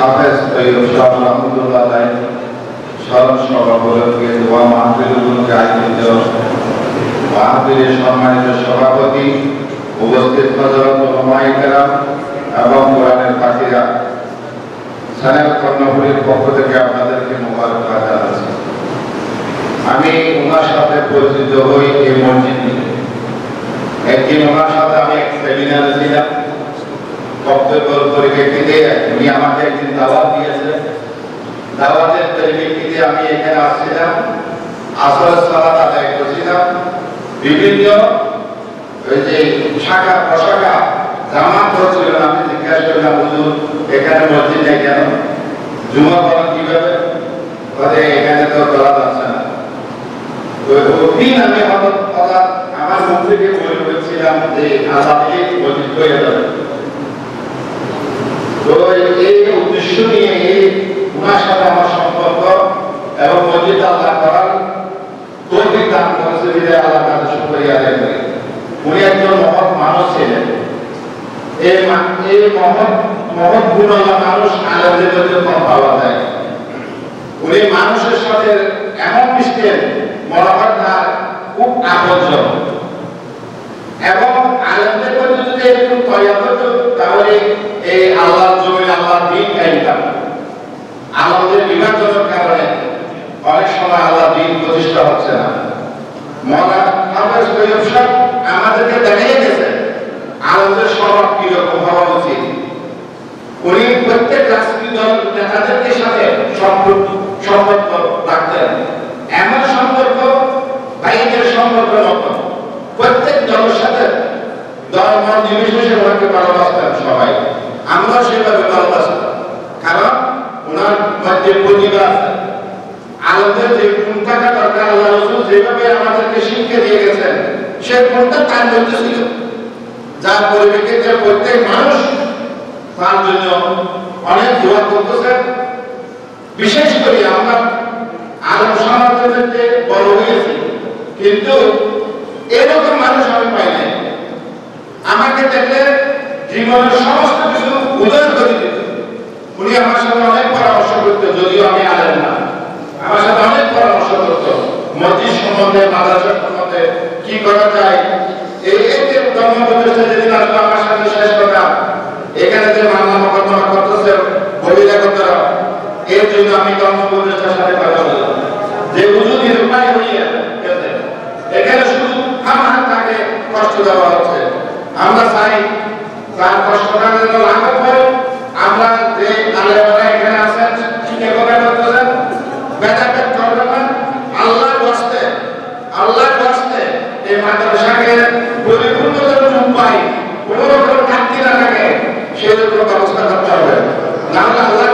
হাফেজ তৈয়ব শাহ রহমতুল্লাহ আলাইহি স্মরণ সভা উপলক্ষে দোয়া মাহফিলগুলোকে আয়োজিত মাহফিলের সম্মানিত সভাপতি, উপস্থিত হযরত উলামায়ে কেরাম এবং কোরআনের পাখিরা, চ্যানেল কর্ণফুলীর পক্ষ থেকে আপনাদেরকে মোবারকবাদ জানাচ্ছি। আমি ওনার সাথে পরিচিত হই এই মসজিদে। একদিন ওনার সাথে আমি এক সেমিনারে ছিলাম, বক্তব্যের পরিপ্রেক্ষিতে উনি আমাকে একদিন দাওয়াত দিয়েছেন। দাওয়াতের পরিপ্রেক্ষিতে আমি এখানে আসছিলাম, আসরের সালাত আদায় করছিলাম। বিভিন্ন ওই যে শাখা প্রশাখা জামাত হচ্ছিল, আমি জিজ্ঞাসা করলাম, হুজুর এখানে মসজিদ নেই কেন, জুমা পড়া কিভাবে? বলে এখানে তো করা যাচ্ছে না। দিন আমি আমার মুখ থেকে বলে বলছিলাম যে আজাদকে মসজিদ হয়ে যাবে। তো এই উদ্দেশ্য নিয়ে ওনার সাথে আমার সম্পর্ক এবং মসজিদ আল্লাহ করার তৌফিক দান করেছে বিধায় আল্লাহর কাছে শুকরিয়া আদায় করি। উনি একজন মহৎ মানুষ ছিলেন। এই মহৎ গুণওয়ালা মানুষ আলেমদের মধ্যে কম পাওয়া যায়। উনি মানুষের সাথে এমন মিশতেন মনে হয় তার খুব আপনজন, এবং আলেমদের মধ্যে যদি এরকম তৈরি হতো তাহলে এই আল্লাহর জমিনে আল্লাহর দ্বীন কায়েম। আমাদের বিভাজনের কারণে অনেক সময় আল্লাহর দ্বীন প্রতিষ্ঠা হচ্ছে না। মওলানা হাফেজ তৈয়ব শাহ আমাদেরকে দেখিয়ে গেছে আলেমদের স্বভাব কিরকম হওয়া উচিত। উনি প্রত্যেক রাজনৈতিক দল নেতাদের সাথে সম্পর্ক রাখতেন, এমন সম্পর্ক ভাইদের সম্পর্ক মতো। প্রত্যেক দলের সাথে ধর্ম নির্বিশেষে ওনাকে ভালোবাসতেন সবাই, আমরাও সেভাবে ভালোবাসতাম। কারণ ওনার মধ্যে প্রতিভা আছে। আলেমদের যে গুণ থাকা দরকার আল্লাহ রাসূল যেভাবে আমাদেরকে শিক্ষা দিয়ে গেছেন, সেই গুণটা তার মধ্যে ছিল, যার পরিপ্রেক্ষিতে প্রত্যেক মানুষ তার জন্য অনেক দোয়া করতেছেন। বিশেষ করে আমরা আলেম সমাজের মধ্যে বড় হয়েছি, কিন্তু এরকম মানুষ আমি পাই নাই। আমাকে দেখলে জীবনের সমস্ত কিছু উদয় করে দিত। উনি আমার সাথে অনেক পরামর্শ করতেন, যদিও আমি আলেম না, আমার সাথে অনেক পরামর্শ করতো মসজিদ সম্বন্ধে, মাদ্রাসা সম্বন্ধে কি করা যায়। এই যে ধর্ম প্রতিষ্ঠা যেদিন আসলো আমার সাথে শেষ কথা, এখানে যে মামলা মোকদ্দমা করতেছে বহিরাগতরা, এর জন্য আমি ধর্ম প্রতিষ্ঠার সাথে কথা বললাম যে হুজুর নিরুপায় হয়ে গেছে, এখানে শুধু আমার তাকে কষ্ট দেওয়া হচ্ছে। আমরা চাই তার কষ্টটা যেন লাঘব হয়। আমরা যে আলেমরা এখানে আছেন শিক্ষা কথা করতেছেন, বেদাবেদ করবেন না। আল্লাহর ওয়াস্তে এই মাদ্রাসাকে পরিপূর্ণ যেন উপায় কোনো রকম ঘাটতি না থাকে সেরকম ব্যবস্থা করতে হবে, নাহলে আল্লাহ